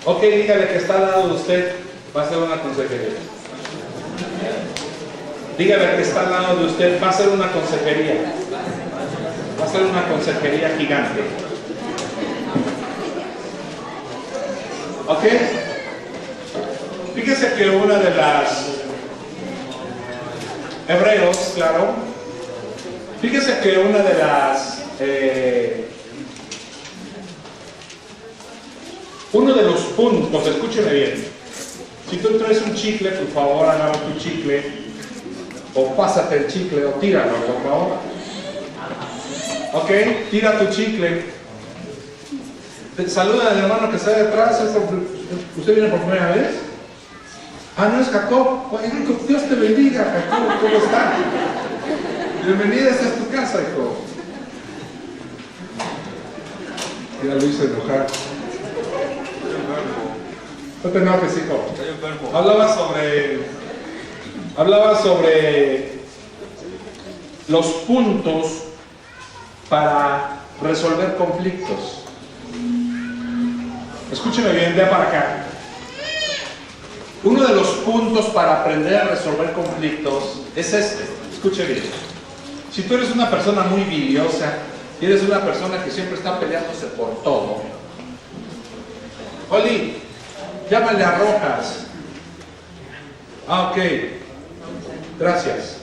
Ok, dígale que está al lado de usted, va a ser una consejería. Dígale que está al lado de usted, va a ser una consejería. Va a ser una consejería gigante. ¿Ok? Fíjese que una de las... Hebreos, claro. Fíjese que una de las... uno de los puntos, escúcheme bien. Si tú traes un chicle, por favor, agarra tu chicle. O pásate el chicle, o tíralo, por favor. ¿Ok? Tira tu chicle. Saluda al hermano que está detrás. ¿Usted viene por primera vez? Ah, no es Jacob. Dios te bendiga, Jacob. ¿Cómo está? Bienvenida, esta es tu casa, hijo. Ya lo hice enojar. No te enojes, hijo. Hablaba sobre los puntos para resolver conflictos. Escúcheme bien, vea para acá. Uno de los puntos para aprender a resolver conflictos es este. Escuche bien. Si tú eres una persona muy biliosa y eres una persona que siempre está peleándose por todo, Oli, llámale a Rojas. Ah, ok. Gracias.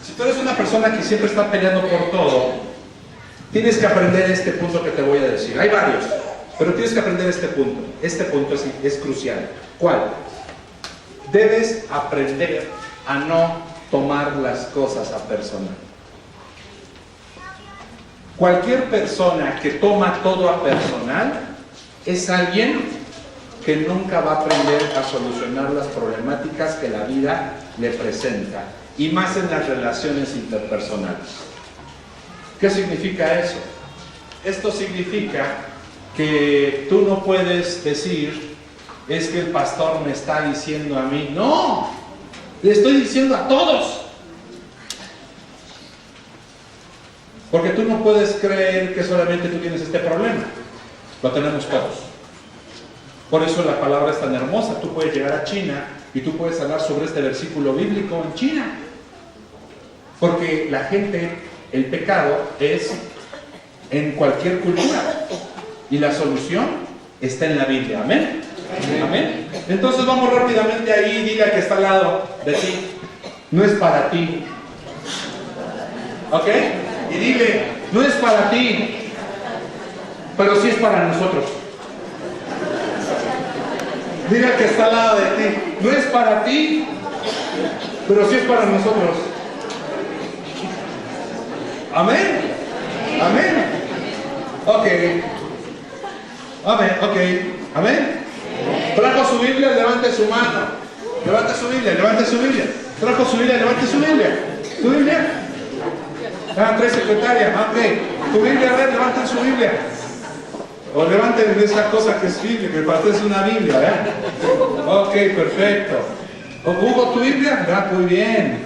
Si tú eres una persona que siempre está peleando por todo, tienes que aprender este punto que te voy a decir. Hay varios, pero tienes que aprender este punto. Este punto es crucial. ¿Cuál? Debes aprender a no tomar las cosas a personal. Cualquier persona que toma todo a personal es alguien que nunca va a aprender a solucionar las problemáticas que la vida le presenta, y más en las relaciones interpersonales. ¿Qué significa eso? Esto significa que tú no puedes decir, es que el pastor me está diciendo a mí. No, le estoy diciendo a todos. Porque tú no puedes creer que solamente tú tienes este problema. Lo tenemos todos. Por eso la palabra es tan hermosa. Tú puedes llegar a China y tú puedes hablar sobre este versículo bíblico en China. Porque la gente, el pecado es en cualquier cultura. Y la solución está en la Biblia. Amén. Amén. Entonces vamos rápidamente ahí. Diga que está al lado de ti. No es para ti. ¿Ok? Y dile, no es para ti, pero sí es para nosotros. Diga que está al lado de ti, no es para ti, pero sí es para nosotros. Amén. Amén. Ok. Amén. Ok. Amén. ¿Trajo su Biblia? Levante su mano. Levante su Biblia, levante su Biblia. ¿Trajo su Biblia? Levante su Biblia. ¿Tu Biblia? Ah, trae secretaria. Ok. Tu Biblia, a ver, levanten su Biblia. O levanten esa cosa que es Biblia, que para ustedes es una Biblia, ¿verdad? Ok, perfecto. ¿Hugo, tu Biblia? Ah, muy bien.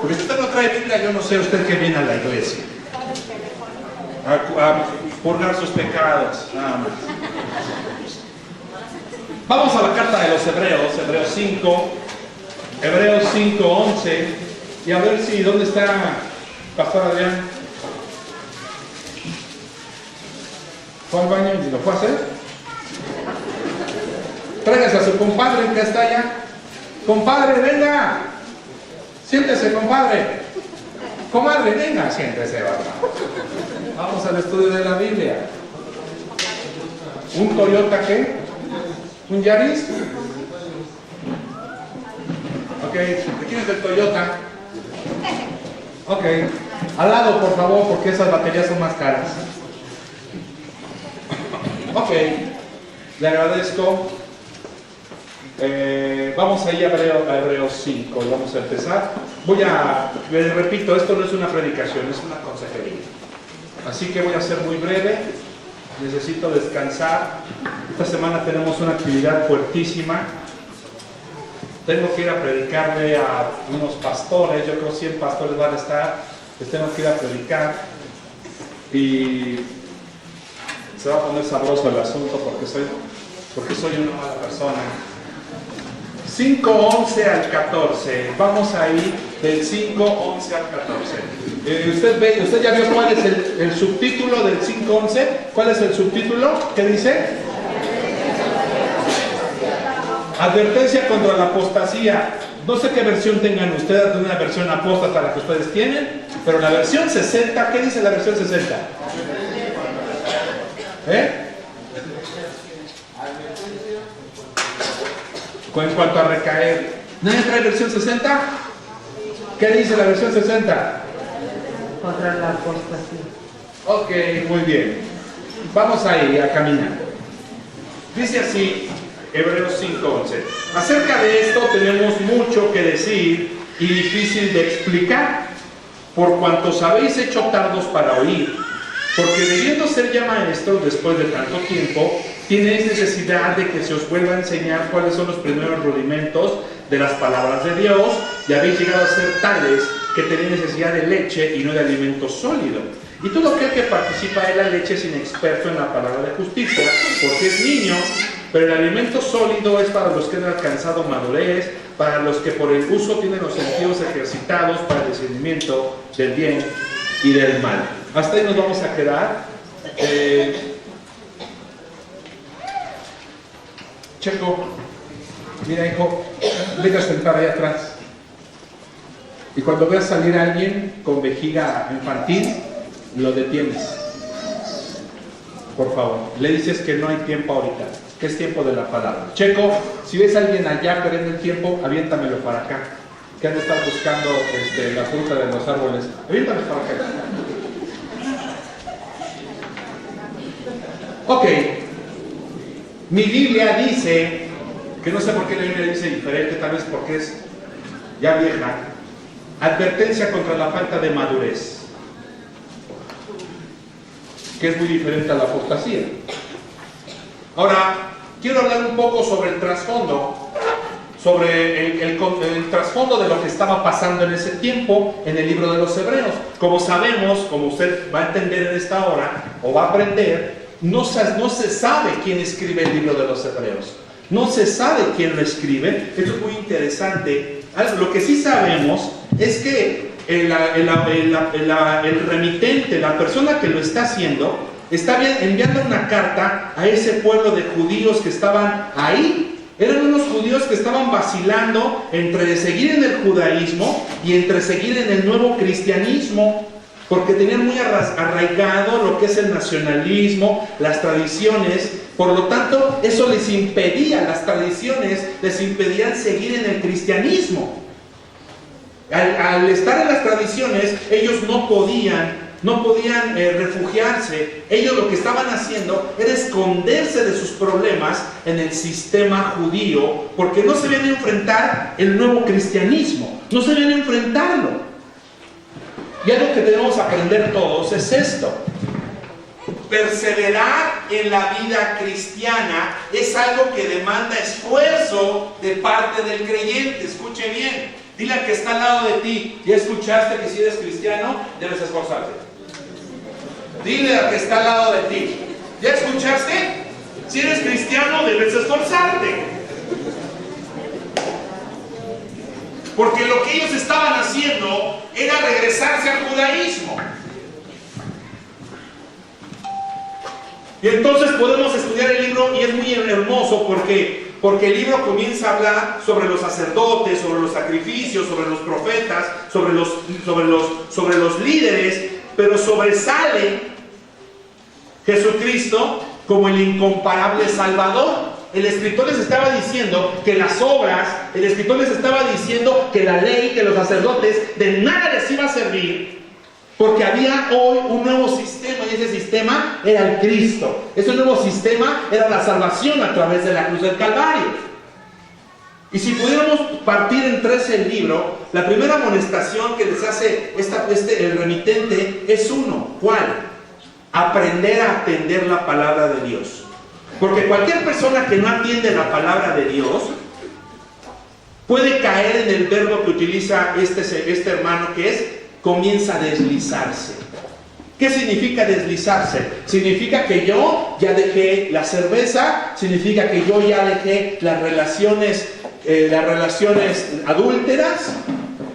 Porque si usted no trae Biblia, yo no sé usted qué viene a la iglesia. A purgar sus pecados, nada más. Vamos a la carta de los Hebreos, Hebreos 5, Hebreos 5, 11, y a ver si, ¿dónde está Pastor Adrián? ¿Fue al baño y lo fue a hacer? Tráigase a su compadre que está allá. Compadre, venga. Siéntese, compadre. Comadre, venga, siéntese, ¿verdad? Vamos al estudio de la Biblia. ¿Un Toyota qué? ¿Un Yaris? Ok, ¿de quién es el Toyota? Ok, al lado por favor, porque esas baterías son más caras. Ok, le agradezco. Vamos ahí a Hebreos 5 y vamos a empezar. Les repito, esto no es una predicación, es una consejería. Así que voy a ser muy breve. Necesito descansar. Esta semana tenemos una actividad fuertísima. Tengo que ir a predicarle a unos pastores. Yo creo 100 pastores van a estar. Les tengo que ir a predicar. Y se va a poner sabroso el asunto porque soy porque soy una mala persona. 5:11 al 14. Vamos a ir del 5:11 al 14. Usted ya vio cuál es el subtítulo del 5:11. ¿Cuál es el subtítulo? ¿Qué dice? Advertencia contra la apostasía. No sé qué versión tengan ustedes, una versión apóstata la que ustedes tienen, pero la versión 60, ¿qué dice la versión 60? En cuanto a recaer. ¿Nadie trae versión 60? ¿Qué dice la versión 60? Contra la apostasía. Ok, muy bien. Vamos ahí a caminar. Dice así Hebreos 5:11. Acerca de esto tenemos mucho que decir y difícil de explicar, por cuanto os habéis hecho tardos para oír, porque debiendo ser ya maestros después de tanto tiempo, tienes necesidad de que se os vuelva a enseñar cuáles son los primeros rudimentos de las palabras de Dios, y habéis llegado a ser tales que tenéis necesidad de leche y no de alimento sólido. Y todo aquel que participa de la leche es inexperto en la palabra de justicia, porque es niño, pero el alimento sólido es para los que han alcanzado madurez, para los que por el uso tienen los sentidos ejercitados para el discernimiento del bien y del mal. Hasta ahí nos vamos a quedar. Checo, mira hijo, venga a sentar ahí atrás. Y cuando veas salir a alguien con vejiga infantil, lo detienes. Por favor, le dices que no hay tiempo ahorita, que es tiempo de la palabra. Checo, si ves a alguien allá perdiendo el tiempo, aviéntamelo para acá. Que han de estar buscando la fruta de los árboles. Aviéntamelo para acá. Ok. Mi Biblia dice, que no sé por qué la Biblia dice diferente, tal vez porque es ya vieja. Advertencia contra la falta de madurez, que es muy diferente a la apostasía. Ahora, quiero hablar un poco sobre el trasfondo, sobre el trasfondo de lo que estaba pasando en ese tiempo en el libro de los Hebreos. Como sabemos, como usted va a entender en esta hora, o va a aprender, no se sabe quién escribe el libro de los Hebreos. No se sabe quién lo escribe. Esto es muy interesante. Lo que sí sabemos es que el remitente, la persona que lo está haciendo, está enviando una carta a ese pueblo de judíos que estaban ahí. Eran unos judíos que estaban vacilando entre seguir en el judaísmo y entre seguir en el nuevo cristianismo, porque tenían muy arraigado lo que es el nacionalismo, las tradiciones. Por lo tanto, eso les impedía, las tradiciones les impedían seguir en el cristianismo. Al estar en las tradiciones, ellos no podían refugiarse. Ellos lo que estaban haciendo era esconderse de sus problemas en el sistema judío, porque no se venían a enfrentar el nuevo cristianismo, no se venían a enfrentarlo. Y algo que debemos aprender todos es esto: perseverar en la vida cristiana es algo que demanda esfuerzo de parte del creyente. Escuche bien, dile al que está al lado de ti: ¿ya escuchaste que si eres cristiano debes esforzarte? Dile al que está al lado de ti: ¿ya escuchaste? Si eres cristiano debes esforzarte. Porque lo que ellos estaban haciendo era regresarse al judaísmo. Y entonces podemos estudiar el libro, y es muy hermoso porque el libro comienza a hablar sobre los sacerdotes, sobre los sacrificios, sobre los profetas, sobre los líderes, pero sobresale Jesucristo como el incomparable Salvador. El escritor les estaba diciendo que las obras, el escritor les estaba diciendo que la ley, que los sacerdotes, de nada les iba a servir, porque había hoy un nuevo sistema, y ese sistema era el Cristo. Ese nuevo sistema era la salvación a través de la cruz del Calvario. Y si pudiéramos partir en tres el libro, la primera amonestación que les hace el remitente es uno. ¿Cuál? Aprender a atender la palabra de Dios. Porque cualquier persona que no atiende la palabra de Dios puede caer en el verbo que utiliza este hermano, que es: comienza a deslizarse. ¿Qué significa deslizarse? Significa que yo ya dejé la cerveza, significa que yo ya dejé las relaciones adúlteras,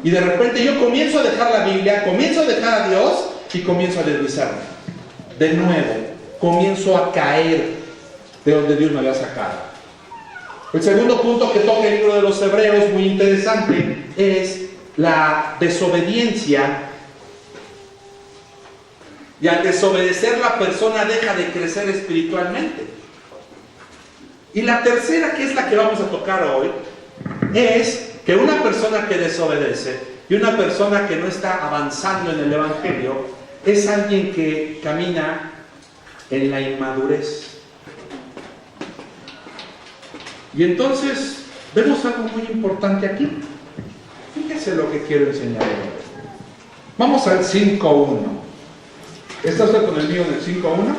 y de repente yo comienzo a dejar la Biblia, comienzo a dejar a Dios y comienzo a deslizarme. De nuevo, comienzo a caer de donde Dios me había sacado. El segundo punto que toca el libro de los Hebreos, muy interesante, es la desobediencia. Y al desobedecer, la persona deja de crecer espiritualmente. Y la tercera, que es la que vamos a tocar hoy, es que una persona que desobedece y una persona que no está avanzando en el Evangelio es alguien que camina en la inmadurez. Y entonces vemos algo muy importante aquí. Fíjese lo que quiero enseñar hoy. Vamos al 5.1. ¿Está usted con el mío en el 5.1?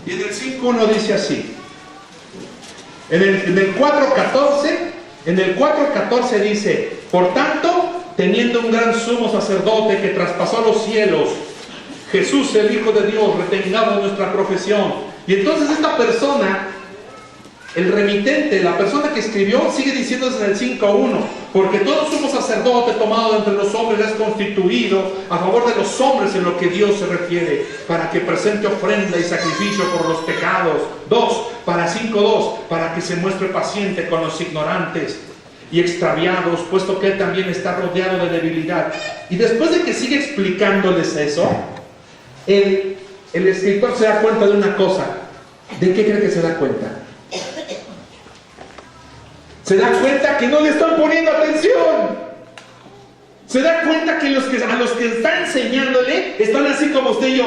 Y en el 5.1 dice así. En el 4.14 dice: por tanto, teniendo un gran sumo sacerdote que traspasó los cielos, Jesús el Hijo de Dios, retengamos nuestra profesión. Y entonces esta persona, el remitente, la persona que escribió, sigue diciendo en el 5.1: porque todo sumo sacerdote tomado de entre los hombres es constituido a favor de los hombres en lo que Dios se refiere, para que presente ofrenda y sacrificio por los pecados. 5.2, para que se muestre paciente con los ignorantes y extraviados, puesto que él también está rodeado de debilidad. Y después de que sigue explicándoles eso, el escritor se da cuenta de una cosa. ¿De qué cree que se da cuenta? Se da cuenta que no le están poniendo atención. Se da cuenta que a los que está enseñándole están así como usted y yo.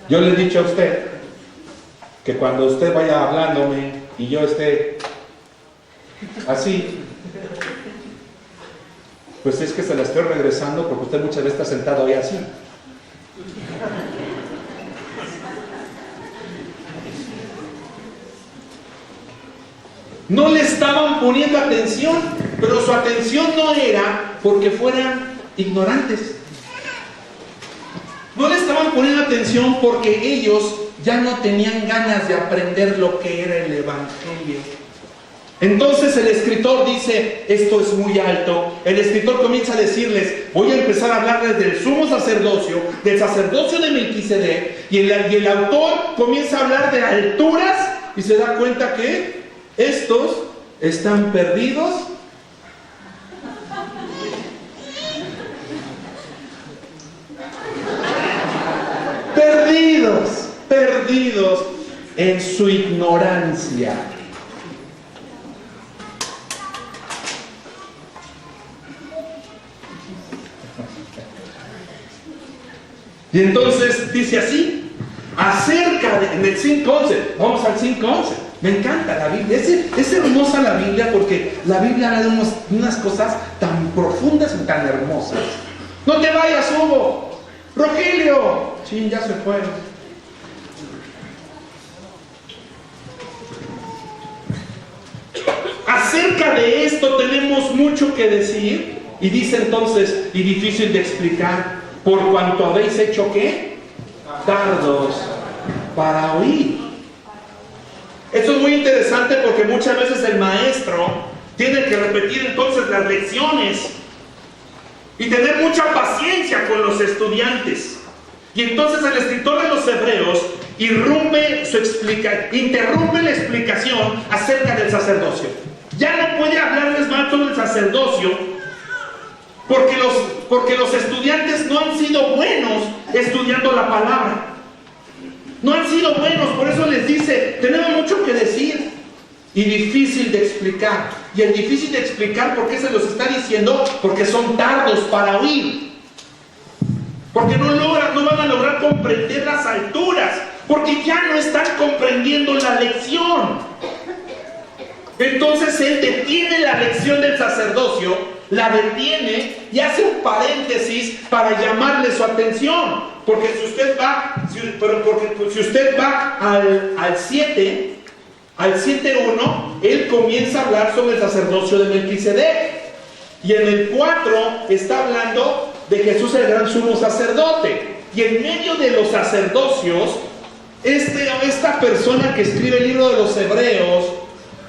Yo le he dicho a usted que cuando usted vaya hablándome y yo esté así, pues es que se la estoy regresando, porque usted muchas veces está sentado ahí así. No le estaban poniendo atención, pero su atención no era porque fueran ignorantes. No le estaban poniendo atención porque ellos ya no tenían ganas de aprender lo que era el Evangelio. Entonces el escritor dice: esto es muy alto. El escritor comienza a decirles: voy a empezar a hablarles del sumo sacerdocio, del sacerdocio de Melquisedec, y el autor comienza a hablar de alturas y se da cuenta que estos están perdidos. Perdidos en su ignorancia. Y entonces dice así, en el 5.11, vamos al 5.11. Me encanta la Biblia, es hermosa la Biblia, porque la Biblia habla de unas cosas tan profundas y tan hermosas. No te vayas, Hugo. Rogelio, sí, ya se fueron. Acerca de esto tenemos mucho que decir, y dice entonces, y difícil de explicar, por cuanto habéis hecho ¿qué? Tardos para oír. Esto es muy interesante, porque muchas veces el maestro tiene que repetir entonces las lecciones y tener mucha paciencia con los estudiantes. Y entonces el escritor de los Hebreos interrumpe la explicación acerca del sacerdocio. Ya no puede hablarles más sobre el sacerdocio, porque los estudiantes no han sido buenos estudiando la palabra. No han sido buenos, por eso les dice: tenemos mucho que decir. Y difícil de explicar. Y el difícil de explicar, ¿por qué se los está diciendo? Porque son tardos para oír. Porque no van a lograr comprender las alturas. Porque ya no están comprendiendo la lección. Entonces él detiene la lección del sacerdocio la detiene y hace un paréntesis para llamarle su atención. Porque si usted va al 7, al 7.1, él comienza a hablar sobre el sacerdocio de Melquisedec. Y en el 4 está hablando de Jesús el gran sumo sacerdote. Y en medio de los sacerdocios, esta persona que escribe el libro de los Hebreos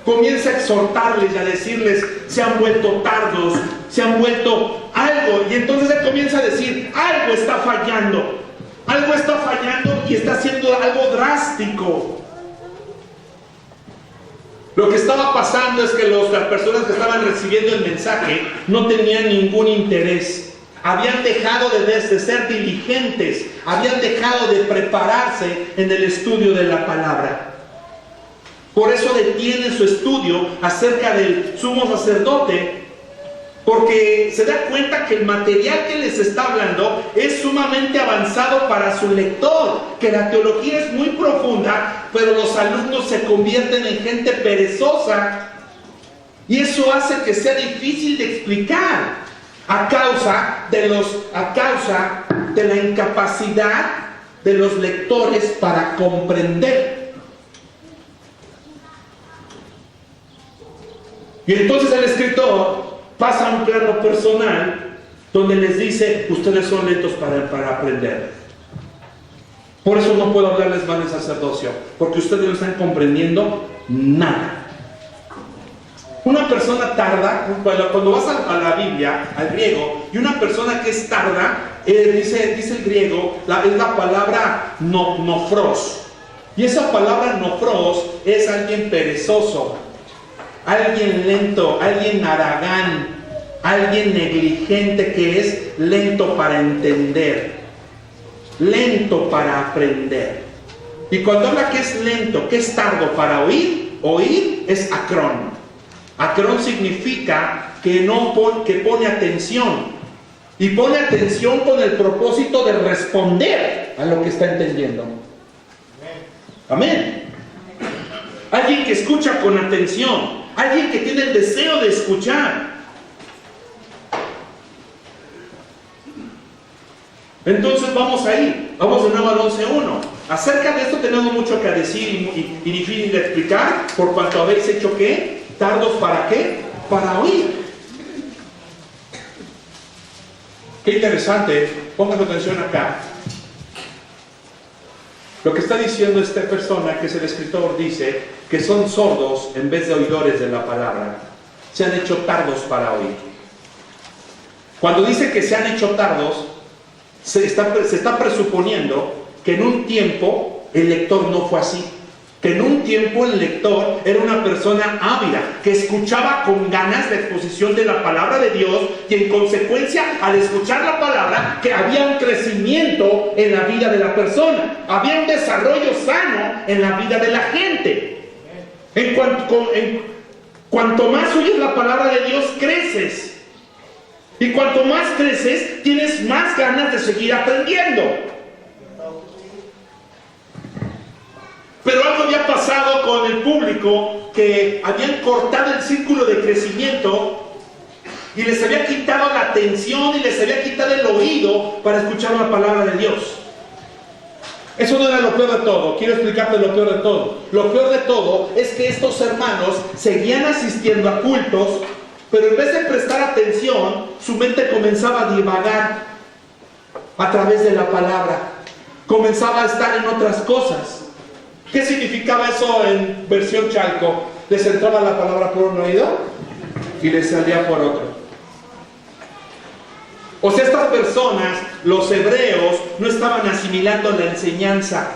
comienza a exhortarles y a decirles: se han vuelto tardos, se han vuelto algo. Y entonces él comienza a decir: algo está fallando y está haciendo algo drástico. Lo que estaba pasando es que las personas que estaban recibiendo el mensaje no tenían ningún interés. Habían dejado de ser diligentes, habían dejado de prepararse en el estudio de la palabra. Por eso detienen su estudio acerca del sumo sacerdote, porque se da cuenta que el material que les está hablando es sumamente avanzado para su lector, que la teología es muy profunda, pero los alumnos se convierten en gente perezosa, y eso hace que sea difícil de explicar a causa de la incapacidad de los lectores para comprender. Y entonces el escritor pasa a un plano personal donde les dice: ustedes son lentos para aprender. Por eso no puedo hablarles mal del sacerdocio, porque ustedes no están comprendiendo nada. Una persona tarda, cuando vas a la Biblia, al griego, y una persona que es tarda, dice el griego, es la palabra nofros. Y esa palabra nofros es alguien perezoso, alguien lento, alguien haragán, alguien negligente, que es lento para entender, lento para aprender. Y cuando habla que es lento, que es tardo para oír es acrón. Acrón significa que pone atención, y pone atención con el propósito de responder a lo que está entendiendo. Amén. Alguien que escucha con atención, alguien que tiene el deseo de escuchar. Entonces vamos ahí, vamos de nuevo al 11.1. Acerca de esto tenemos mucho que decir y difícil de explicar, por cuanto habéis hecho ¿qué? ¿Tardos para qué? Para oír. Qué interesante, pongan atención acá. Lo que está diciendo esta persona, que es el escritor, dice que son sordos en vez de oidores de la palabra. Se han hecho tardos para oír. Cuando dice que se han hecho tardos, se está presuponiendo que en un tiempo el lector no fue así. Que en un tiempo el lector era una persona ávida, que escuchaba con ganas la exposición de la palabra de Dios, y en consecuencia, al escuchar la palabra, que había un crecimiento en la vida de la persona, había un desarrollo sano en la vida de la gente. Cuanto más oyes la palabra de Dios, creces. Y cuanto más creces, tienes más ganas de seguir aprendiendo. Pero algo había pasado con el público, que habían cortado el círculo de crecimiento y les había quitado la atención y les había quitado el oído para escuchar la palabra de Dios. Eso no era lo peor de todo. Quiero explicarte lo peor de todo. Lo peor de todo es que estos hermanos seguían asistiendo a cultos, pero en vez de prestar atención, su mente comenzaba a divagar a través de la palabra. Comenzaba a estar en otras cosas. ¿Qué significaba eso en versión Chalco? Les entraba la palabra por un oído y les salía por otro. O sea, estas personas, los hebreos, no estaban asimilando la enseñanza.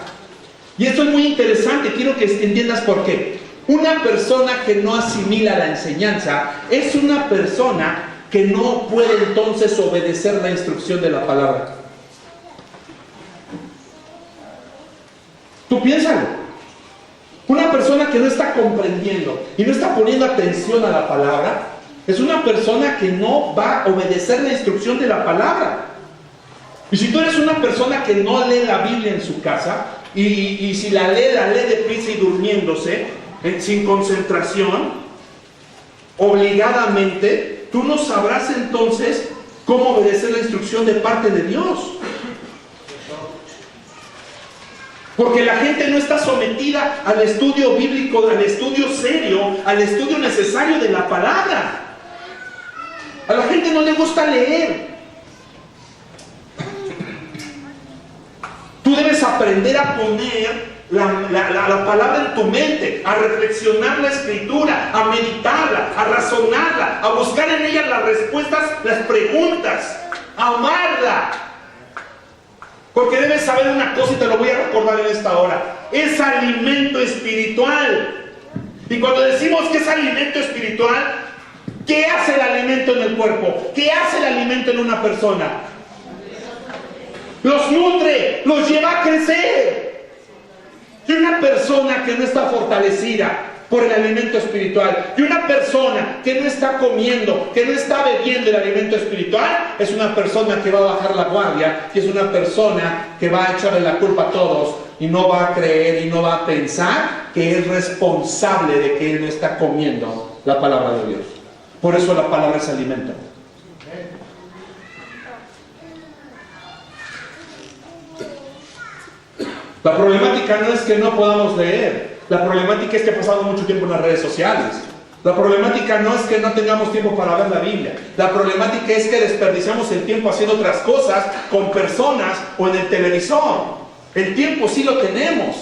Y esto es muy interesante, quiero que entiendas por qué. Una persona que no asimila la enseñanza es una persona que no puede entonces obedecer la instrucción de la palabra. Tú piénsalo. Una persona que no está comprendiendo y no está poniendo atención a la palabra es una persona que no va a obedecer la instrucción de la palabra. Y si tú eres una persona que no lee la Biblia en su casa, y si la lee deprisa y durmiéndose, sin concentración, obligadamente, tú no sabrás entonces cómo obedecer la instrucción de parte de Dios. Porque la gente no está sometida al estudio bíblico, al estudio serio, al estudio necesario de la palabra. A la gente no le gusta leer. Tú debes aprender a poner la palabra en tu mente, a reflexionar la escritura, a meditarla, a razonarla, a buscar en ella las respuestas, las preguntas, a amarla. Porque debes saber una cosa y te lo voy a recordar en esta hora: es alimento espiritual. Y cuando decimos que es alimento espiritual, ¿qué hace el alimento en el cuerpo? ¿Qué hace el alimento en una persona? Los nutre, los lleva a crecer. Y una persona que no está fortalecida por el alimento espiritual, y una persona que no está comiendo, que no está bebiendo el alimento espiritual, es una persona que va a bajar la guardia, y es una persona que va a echarle la culpa a todos, y no va a creer y no va a pensar que es responsable de que él no está comiendo la palabra de Dios. Por eso la palabra es alimento. La problemática no es que no podamos leer. La problemática es que pasamos mucho tiempo en las redes sociales. La problemática no es que no tengamos tiempo para ver la Biblia. La problemática es que desperdiciamos el tiempo haciendo otras cosas con personas o en el televisor. El tiempo sí lo tenemos.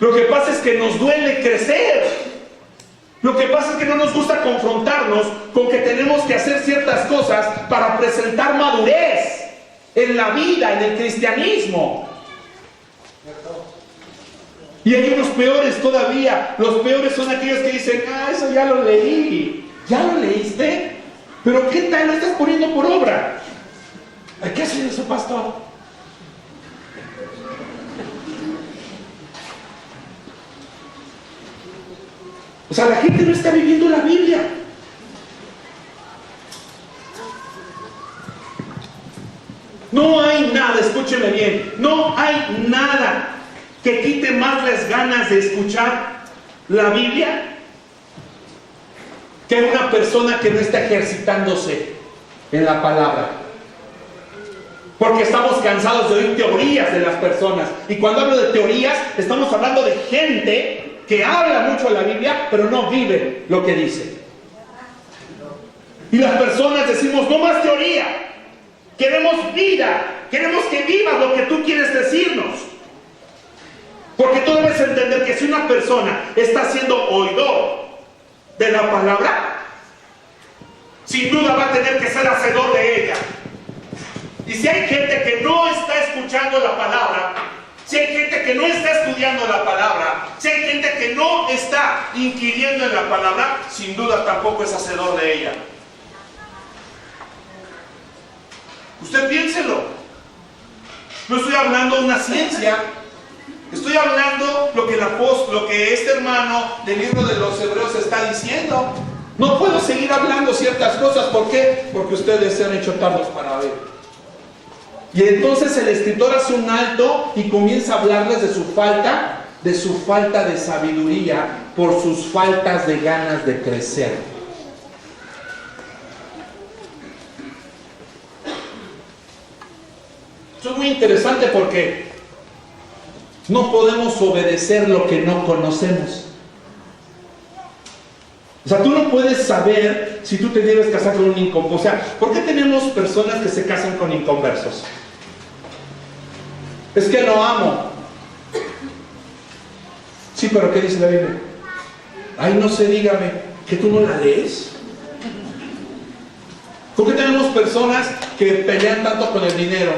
Lo que pasa es que nos duele crecer. Lo que pasa es que no nos gusta confrontarnos con que tenemos que hacer ciertas cosas para presentar madurez en la vida, en el cristianismo. Y hay unos peores todavía. Los peores son aquellos que dicen: ah, eso ya lo leí. ¿Ya lo leíste? Pero ¿qué tal lo estás poniendo por obra? ¿Hay que hacer eso, pastor? O sea, la gente no está viviendo la Biblia. No hay nada, escúcheme bien, no hay nada que quite más las ganas de escuchar la Biblia que una persona que no está ejercitándose en la palabra. Porque estamos cansados de oír teorías de las personas. Y cuando hablo de teorías, estamos hablando de gente que habla mucho de la Biblia, pero no vive lo que dice. Y las personas decimos: no más teoría, queremos vida, queremos que vivas lo que tú quieres decirnos. Porque tú debes entender que si una persona está siendo oidor de la palabra, sin duda va a tener que ser hacedor de ella. Y si hay gente que no está escuchando la palabra, si hay gente que no está estudiando la palabra, si hay gente que no está inquiriendo en la palabra, sin duda tampoco es hacedor de ella. Usted piénselo. No estoy hablando de una ciencia. Estoy hablando lo que este hermano del libro de los Hebreos está diciendo. No puedo seguir hablando ciertas cosas. ¿Por qué? Porque ustedes se han hecho tardos para ver. Y entonces el escritor hace un alto y comienza a hablarles de su falta de sabiduría por sus faltas de ganas de crecer. Esto es muy interesante porque no podemos obedecer lo que no conocemos. O sea, tú no puedes saber si tú te debes casar con un inconverso. O sea, ¿por qué tenemos personas que se casan con inconversos? Es que lo amo. Sí, pero ¿qué dice la Biblia? Ay, no sé, dígame, ¿que tú no la lees? ¿Por qué tenemos personas que pelean tanto con el dinero?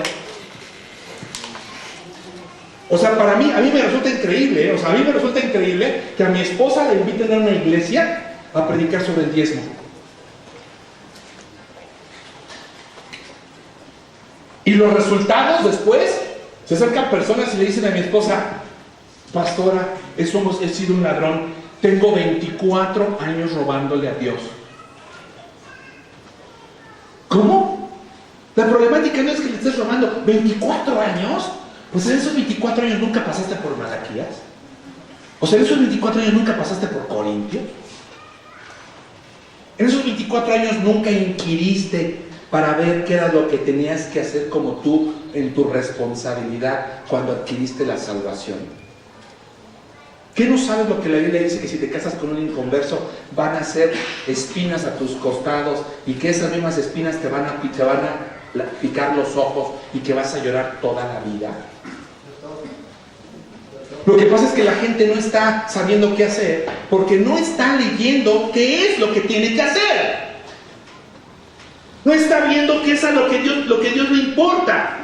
O sea, a mí me resulta increíble, O sea, a mí me resulta increíble que a mi esposa la inviten a una iglesia a predicar sobre el diezmo. Y los resultados después, se acercan personas y le dicen a mi esposa: pastora, he sido un ladrón, tengo 24 años robándole a Dios. ¿Cómo? La problemática no es que le estés robando 24 años. Pues en esos 24 años nunca pasaste por Malaquías. O sea, en esos 24 años nunca pasaste por Corintios. En esos 24 4 años nunca inquiriste para ver qué era lo que tenías que hacer como tú en tu responsabilidad cuando adquiriste la salvación? ¿Qué no sabes lo que la Biblia dice? Que si te casas con un inconverso van a ser espinas a tus costados y que esas mismas espinas te van a picar los ojos y que vas a llorar toda la vida. Lo que pasa es que la gente no está sabiendo qué hacer porque no está leyendo qué es lo que tiene que hacer. No está viendo qué es a lo que Dios le importa.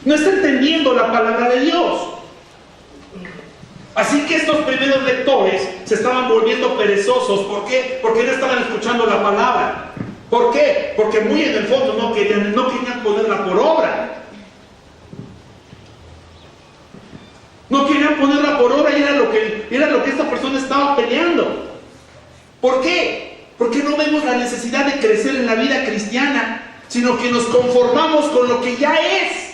No está entendiendo la palabra de Dios. Así que estos primeros lectores se estaban volviendo perezosos. ¿Por qué? Porque no estaban escuchando la palabra. ¿Por qué? Porque muy en el fondo no querían ponerla por obra. No querían ponerla por obra y era lo que esta persona estaba peleando. ¿Por qué? Porque no vemos la necesidad de crecer en la vida cristiana, sino que nos conformamos con lo que ya es.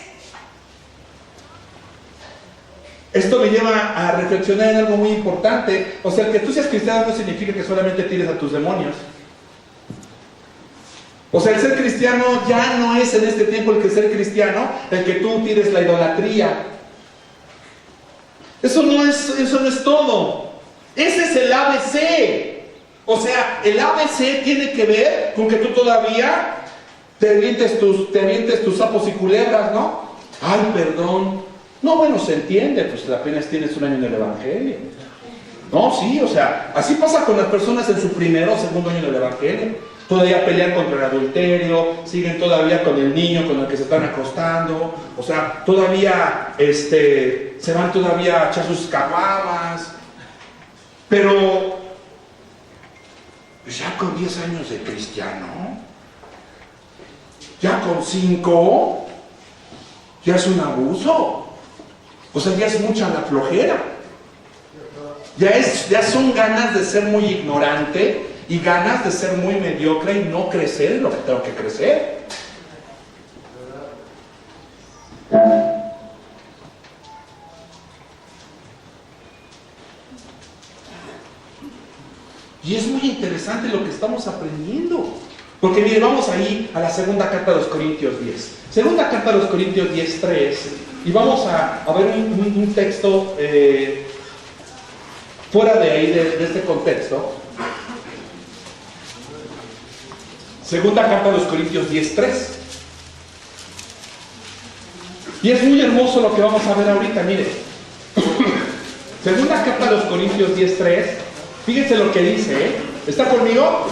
Esto me lleva a reflexionar en algo muy importante. O sea, el que tú seas cristiano no significa que solamente tires a tus demonios. O sea, el ser cristiano ya no es en este tiempo el que ser cristiano, el que tú tires la idolatría. Eso no es todo. Ese es el ABC. O sea, el ABC tiene que ver con que tú todavía te avientes tus sapos y culebras, ¿no? Ay, perdón. No, bueno, se entiende, pues apenas tienes un año en el Evangelio. No, sí, o sea, así pasa con las personas en su primero o segundo año en el Evangelio. Todavía pelean contra el adulterio, siguen todavía con el niño con el que se están acostando, o sea, todavía se van todavía a echar sus caguamas. Pero pues ya con 10 años de cristiano, ya con 5, ya es un abuso. O sea, ya es mucha la flojera. Ya son ganas de ser muy ignorante y ganas de ser muy mediocre y no crecer en lo que tengo que crecer. Y es muy interesante lo que estamos aprendiendo. Porque mire, vamos ahí a la segunda carta de los Corintios 10. Segunda carta de los Corintios 10:3. Y vamos a ver un texto fuera de ahí, de este contexto. Segunda carta de los Corintios 10:3. Y es muy hermoso lo que vamos a ver ahorita, mire. Segunda carta de los Corintios 10:3. Fíjense lo que dice, ¿eh? ¿Está conmigo?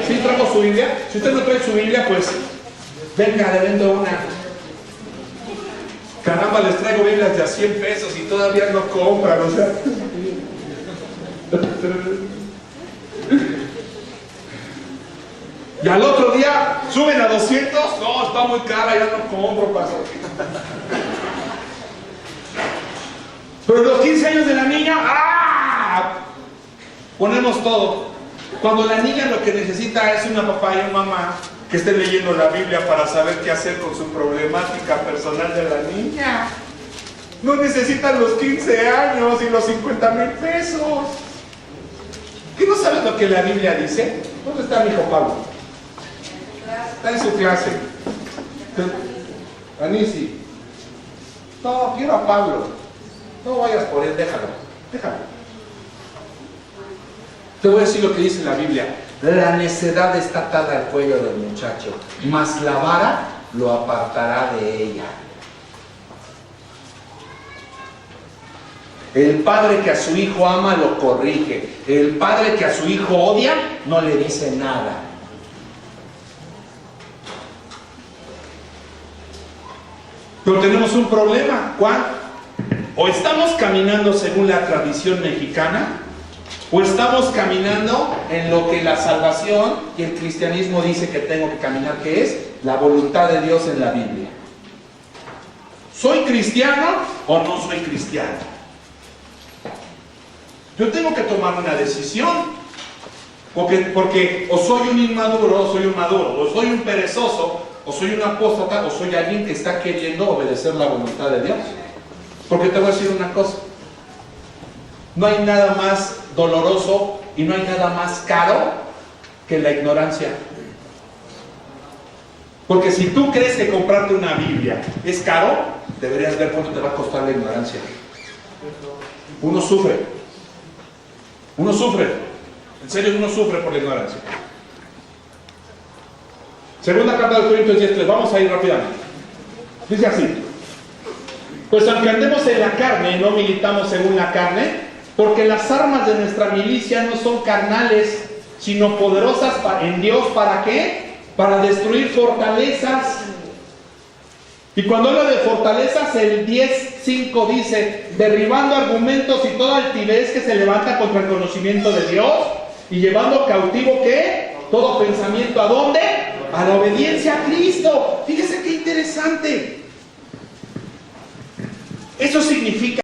¿Sí traigo su Biblia? Si usted no trae su Biblia, pues venga, le vendo una. Caramba, les traigo Biblias de a 100 pesos y todavía no compran, o sea. Y al otro día suben a 200, no, está muy cara, ya no compro, pasó. Pero los 15 años de la niña, ¡ah! Ponemos todo. Cuando la niña lo que necesita es una papá y una mamá que estén leyendo la Biblia para saber qué hacer con su problemática personal de la niña. No necesitan los 15 años y los 50,000 pesos. ¿Qué no sabes lo que la Biblia dice? ¿Dónde está mi hijo Pablo? Está en su clase. Anisi. No, quiero a Pablo. No vayas por él, déjalo. Te voy a decir lo que dice la Biblia. La necedad está atada al cuello del muchacho, mas la vara lo apartará de ella. El padre que a su hijo ama lo corrige. El padre que a su hijo odia no le dice nada. Pero tenemos un problema, ¿cuál? O estamos caminando según la tradición mexicana, o estamos caminando en lo que la salvación y el cristianismo dice que tengo que caminar, que es la voluntad de Dios en la Biblia. ¿Soy cristiano o no soy cristiano? Yo tengo que tomar una decisión, porque o soy un inmaduro o soy un maduro, o soy un perezoso, o soy un apóstata, o soy alguien que está queriendo obedecer la voluntad de Dios. Porque te voy a decir una cosa, no hay nada más doloroso y no hay nada más caro que la ignorancia. Porque si tú crees que comprarte una Biblia es caro, deberías ver cuánto te va a costar la ignorancia. Uno sufre. Uno sufre. En serio, uno sufre por la ignorancia. Segunda carta de Corintios 10:3. Vamos a ir rápidamente. Dice así: pues aunque andemos en la carne, no militamos según la carne, porque las armas de nuestra milicia no son carnales, sino poderosas en Dios. ¿Para qué? Para destruir fortalezas. Y cuando habla de fortalezas, el 10:5 dice: derribando argumentos y toda altivez que se levanta contra el conocimiento de Dios, y llevando cautivo, ¿qué? Todo pensamiento, ¿a dónde? A la obediencia a Cristo. Fíjese qué interesante. Eso significa